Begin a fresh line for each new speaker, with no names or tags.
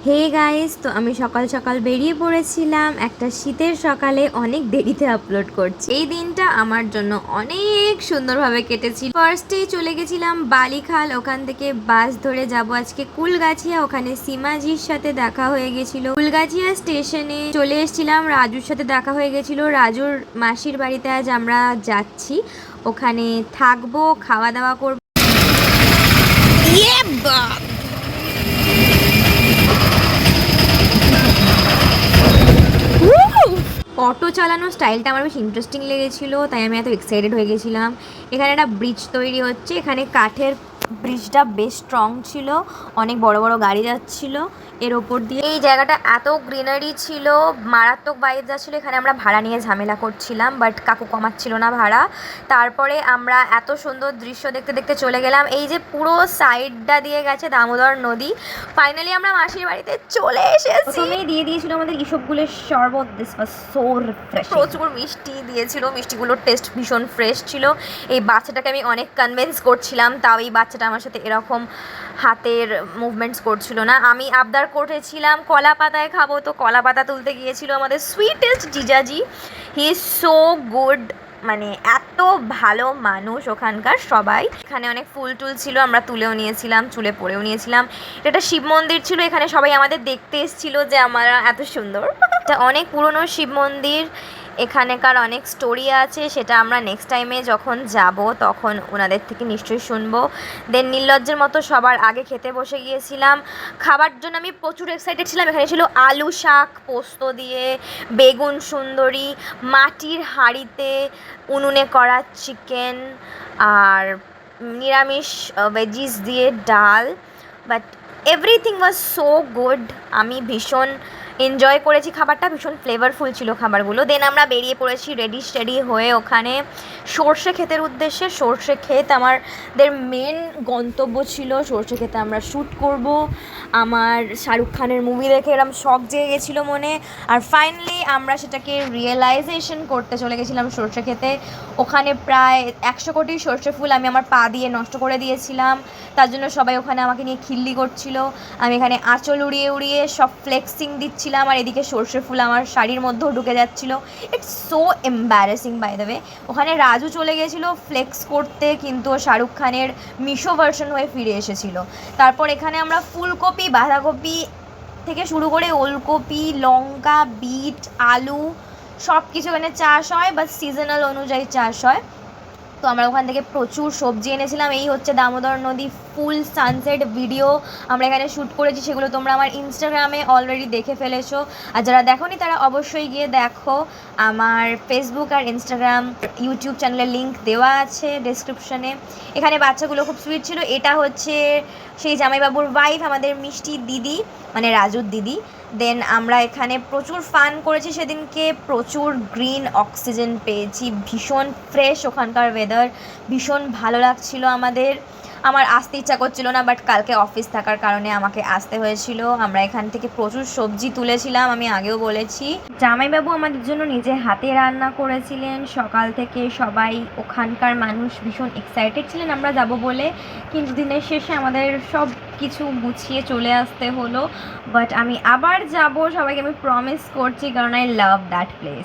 Hey guys, তো আমি সকাল সকাল বেরিয়ে পড়েছিলাম একটা শীতের সকালে, অনেক দেরিতে আপলোড করছি। এই দিনটা আমার জন্য অনেক সুন্দরভাবে কেটেছিল। ফার্স্টেই চলে গেছিলাম বালিখাল, ওখান থেকে বাস ধরে যাব আজকে কুলগাছিয়া। ওখানে সীমাজির সাথে দেখা হয়ে গেছিল। কুলগাছিয়া স্টেশনে চলে এসেছিলাম, রাজুর সাথে দেখা হয়ে গেছিল। রাজুর মাসির বাড়িতে আজ আমরা যাচ্ছি, ওখানে থাকবো, খাওয়া দাওয়া করবো। অটো চালানোর স্টাইলটা আমার বেশ ইন্টারেস্টিং লেগেছিলো, তাই আমি এত এক্সাইটেড হয়ে গেছিলাম। এখানে একটা ব্রিজ তৈরি হচ্ছে, এখানে কাঠের ব্রিজটা বেশ স্ট্রং ছিল, অনেক বড় বড় গাড়ি যাচ্ছিল এর ওপর দিয়ে। এই জায়গাটা এত গ্রিনারি ছিল, মারাত্মক বাইরে যাচ্ছিলো। এখানে আমরা ভাড়া নিয়ে ঝামেলা করছিলাম, বাট কাকু কমাচ্ছিল না ভাড়া। তারপরে আমরা এত সুন্দর দৃশ্য দেখতে দেখতে চলে গেলাম। এই যে পুরো সাইডটা দিয়ে গেছে দামোদর নদী। ফাইনালি আমরা মাসির বাড়িতে চলে এসেছি। প্রথমেই দিয়ে দিয়েছিল আমাদের ইসবগুলের শরবত। This was so refreshing. প্রচুর মিষ্টি দিয়েছিল, মিষ্টিগুলোর টেস্ট ভীষণ ফ্রেশ ছিল। এই বাচ্চাটাকে আমি অনেক কনভিন্স করছিলাম, তাও এই বাচ্চাটা আমার সাথে এরকম হাতের মুভমেন্টস করছিল না। আমি আবদার করেছিলাম কলা পাতায় খাবো, তো কলা পাতা তুলতে গিয়েছিল আমাদের সুইটেস্ট জিজাজি। হি ইজ সো গুড, মানে এত ভালো মানুষ ওখানকার সবাই। এখানে অনেক ফুল টুল ছিল, আমরা তুলেও নিয়েছিলাম, চুলে পরেও নিয়েছিলাম। এটা একটা শিব মন্দির ছিল, এখানে সবাই আমাদের দেখতে এসেছিল যে আমরা এত সুন্দর। এটা অনেক পুরনো শিব মন্দির, এখানেকার অনেক স্টোরি আছে, সেটা আমরা নেক্সট টাইমে যখন যাব তখন ওনাদের থেকে নিশ্চয়ই শুনবো। দেন নির্লজ্জের মতো সবার আগে খেতে বসে গিয়েছিলাম। খাবার জন্য আমি প্রচুর এক্সাইটেড ছিলাম। এখানে ছিল আলু শাক পোস্ত দিয়ে, বেগুন সুন্দরী, মাটির হাঁড়িতে উনুনে করা চিকেন, আর নিরামিষ ভেজিস দিয়ে ডাল। But everything was so good. আমি ভীষণ এনজয় করেছি খাবারটা, ভীষণ ফ্লেভারফুল ছিল খাবারগুলো। দেন আমরা বেরিয়ে পড়েছি রেডি হয়ে ওখানে সর্ষে ক্ষেতের উদ্দেশ্যে। সর্ষে ক্ষেত আমাদের মেন গন্তব্য ছিল, সর্ষে ক্ষেতে আমরা শ্যুট করব। আমার শাহরুখ খানের মুভি দেখে এরম শখ জেগে গেছিলো মনে। আর ফাইনালি আমরা সেটাকে রিয়েলাইজেশন করতে চলে গেছিলাম সর্ষে ক্ষেতে। ওখানে প্রায় 100 কোটি সর্ষে ফুল আমি আমার পা দিয়ে নষ্ট করে দিয়েছিলাম, তার জন্য সবাই ওখানে আমাকে নিয়ে খিল্লি করছিল। আমি এখানে আঁচল উড়িয়ে উড়িয়ে সব ফ্লেক্সিং দিচ্ছিলাম, আর এদিকে সর্ষে ফুল আমার শাড়ির মধ্যেও ঢুকে যাচ্ছিলো। It's so embarrassing by the way. ওখানে রাজু চলে গেছিলো ফ্লেক্স করতে, কিন্তু শাহরুখ খানের মিশো ভার্সন হয়ে ফিরে এসেছিল। তারপর এখানে আমরা ফুলকপি, বাঁধাকপি থেকে শুরু করে ওলকপি, লঙ্কা, বিট, আলু সব কিছু এখানে চাষ হয়, বা সিজনাল অনুযায়ী চাষ হয়। তো আমরা ওখান থেকে প্রচুর সবজি এনেছিলাম। এই হচ্ছে দামোদর নদী ফুল সানসেট ভিডিও আমরা এখানে শ্যুট করেছি, সেগুলো তোমরা আমার ইনস্টাগ্রামে অলরেডি দেখে ফেলেছো। আর যারা দেখোনি তারা অবশ্যই গিয়ে দেখো। আমার ফেসবুক আর ইনস্টাগ্রাম ইউটিউব চ্যানেলের লিঙ্ক দেওয়া আছে ডেসক্রিপশনে। এখানে বাচ্চাগুলো খুব সুইট ছিল। এটা হচ্ছে সেই জামাইবাবুর ওয়াইফ, আমাদের মিষ্টি দিদি, মানে রাজুর দিদি। দেন আমরা এখানে প্রচুর ফান করেছি সেদিনকে, প্রচুর গ্রিন অক্সিজেন পেয়েছি, ভীষণ ফ্রেশ ওখানকার ওয়েদার, ভীষণ ভালো লাগছিল আমাদের। আমার আসতে ইচ্ছা করছিল না, বাট কালকে অফিস থাকার কারণে আমাকে আসতে হয়েছিল। আমরা এখান থেকে প্রচুর সবজি তুলেছিলাম, আমি আগেও বলেছি। জামাইবাবু আমাদের জন্য নিজে হাতে রান্না করেছিলেন। সকাল থেকে সবাই ওখানকার মানুষ ভীষণ এক্সাইটেড ছিলেন আমরা যাব বলে, কিন্তু দিনের শেষে আমাদের সব কিছু গুছিয়ে চলে আসতে হলো। বাট আমি আবার যাব, সবাইকে আমি প্রমিস করছি, কারণ আই লাভ দ্যাট প্লেস।